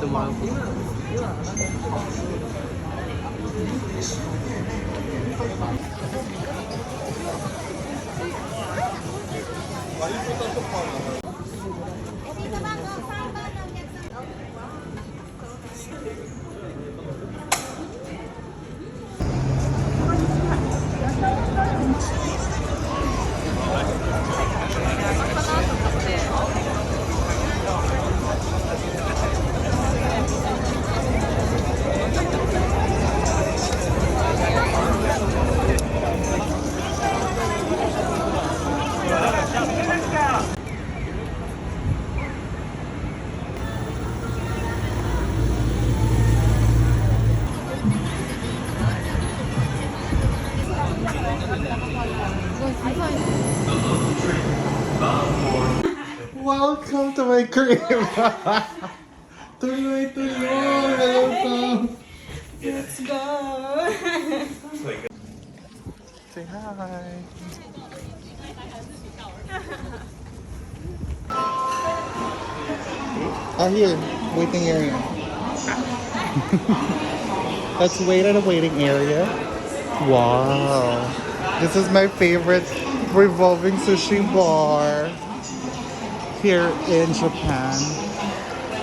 tomorrow. Welcome to my crib! Tuloy-tuloy! Welcome! Let's go! Say hi! Here, waiting area. Let's wait at a waiting area. Wow! This is my favorite revolving sushi bar here in Japan.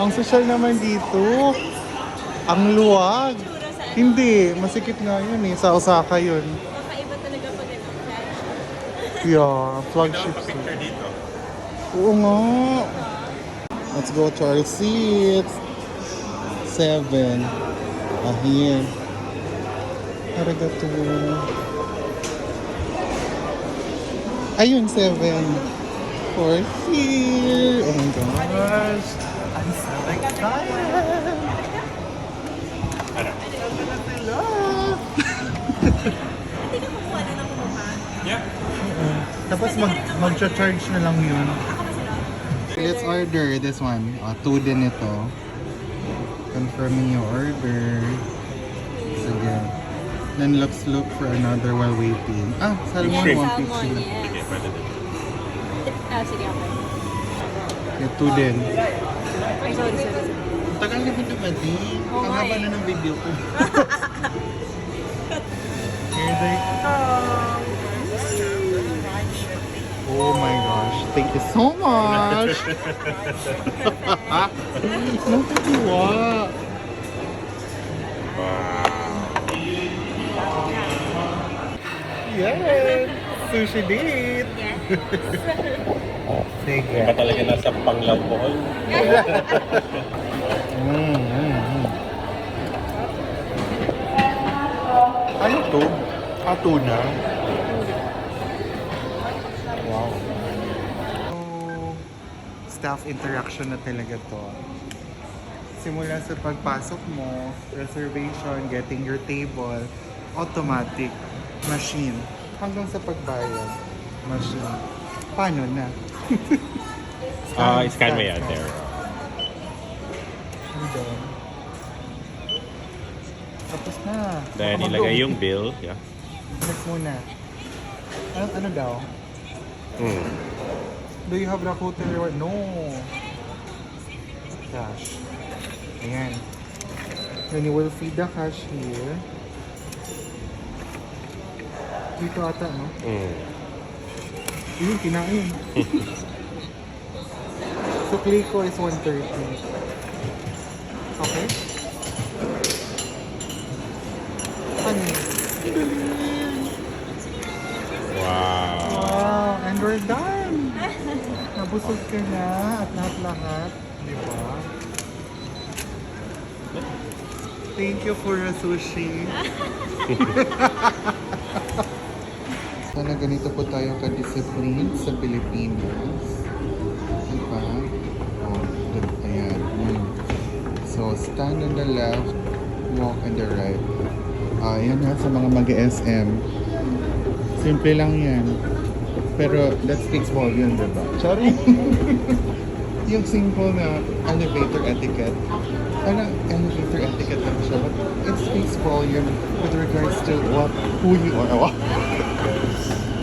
Ang social naman dito. Ang luwag. Hindi, masikip nga yun eh. Sa Osaka yun. Kakaiba talaga pag ito. Yeah, flagship. Picture dito. Oo nga. Let's go to our seats. 7. Here. Arigato. Ayun, 7. For here. Oh my gosh. I'm so excited. Ano? Hindi ka kumuha na ng kumuha. Yeah. Tapos mag-charge na lang yun. Let's order this one. 2 din ito. Confirming your order. Sige. Then let's look for another while waiting. Salmon Shrimp. 150 Salmon, lang. yes. Okay, pwede din. Sige, okay. Yeah, 2 din. Ay, sorry. Tagal na ba dumating? Oo Ang nga haba eh. na ng video ko. Here they Oh my gosh. Thank you so much. Nakatuwa. Yes! Sushi date! Sige. Iba talaga nasa panglampol. Ano to? Tuna? Wow. Staff interaction na talaga to. Simula sa pagpasok mo, reservation, getting your table, automatic, machine. Hanggang sa pagbayad, machine. Paano na? Scan mo yan there. Tapos na. Then Baka ilagay mag-go. yung bill. Yeah. Next muna. Ano daw? Mm. Do you have Rakuten reward? No. Cash. Ayan. Then you will feed the cash here. Dito ata, no? Mm. Yun, kinain. So, Clico is 130. Okay? Ano? Wow. Wow, and we're done! Nabusog ka na at lahat-lahat. Di ba? Thank you for the sushi. Sana ganito po tayo ka-discipline sa Pilipinas. Diba? Ayan. So, stand on the left, walk on the right. Ayan na sa mga mag-SM. Simple lang yan. Pero that speaks volume, diba? Sorry! Yung simple na elevator etiquette. Parang elevator etiquette lang siya. But it speaks volume with regards to who you are.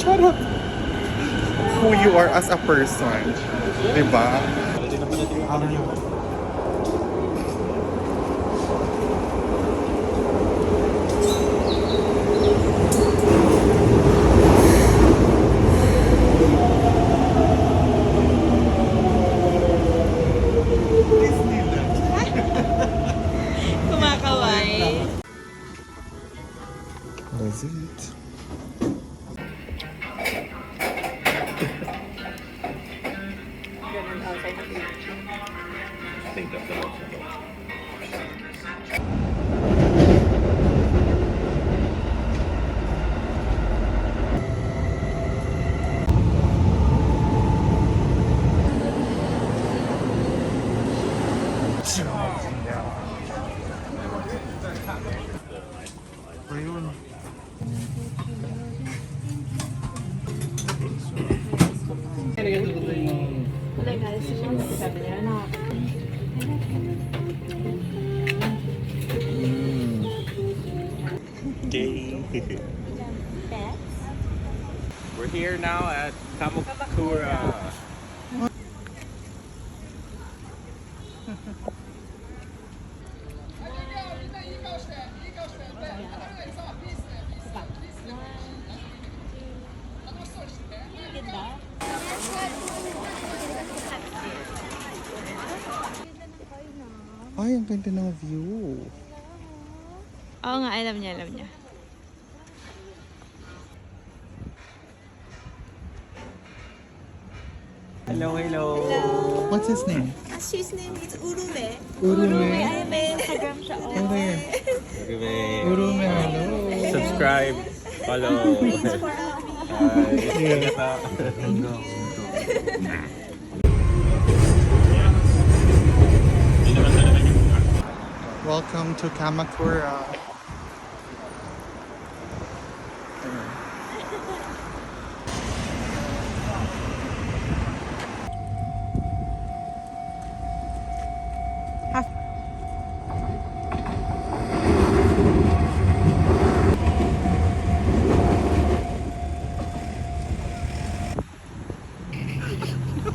Charot! Who you are as a person. Diba? Ganun outside of here. Think of the most. Ayun. Like, sabi nila na. Okay. Pets? We're here now at Kamakura. Ganda. Ay, ang ganda ng view. Oo nga, alam niya, alam niya. Hello, hello. What's his name? His name is Urume. Urume. Ay, may Instagram siya. Oh. Urume. Urume, hello. Subscribe. Follow. Welcome to Kamakura.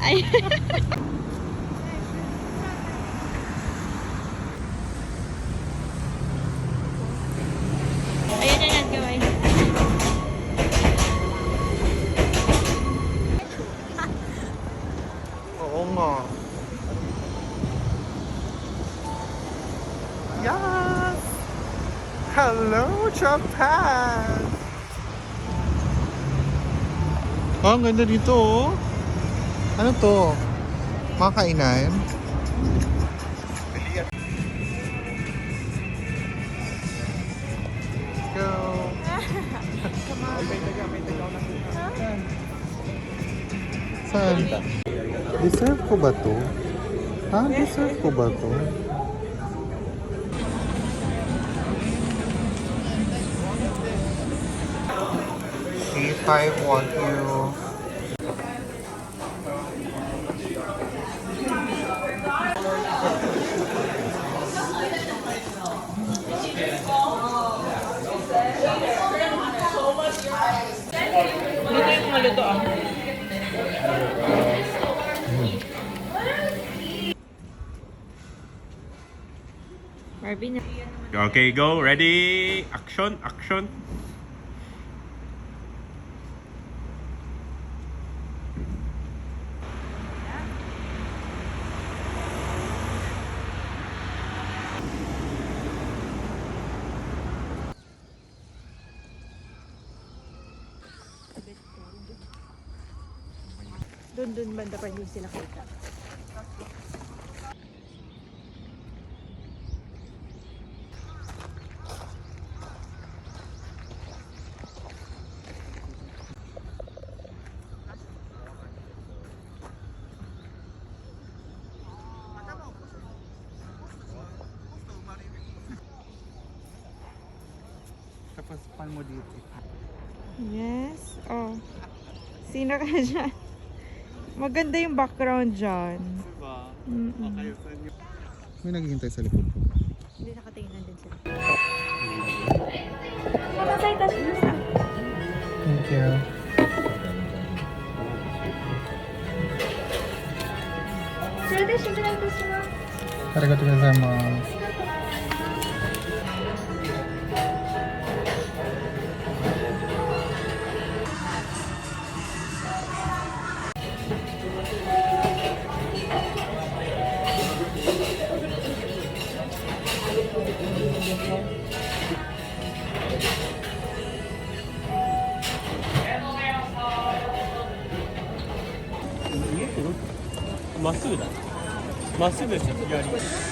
Ay. Ayan na yan, gawin. Oo nga. Yes! Hello, Japan! Oh, ang ganda dito oh. Ano to? Mga kainan? Let's go! Saan? Deserve ko ba to? Ha? Deserve ko ba to? A5 want you. Dito yung mga luto ah. Barbie na. Okay, go. Ready? Action, action. Doon banda pa hindi sila kita. Tapos pan mo dito. Yes. Oh. Sino ka dyan? Maganda yung background dyan. Diba? Mm-mm. May naghihintay sa likod ko. Hindi nakatingin din sila. Nakasay tayo siya. Thank you. Arigatou gozaimasu. まっすぐだ。まっすぐですよ、左。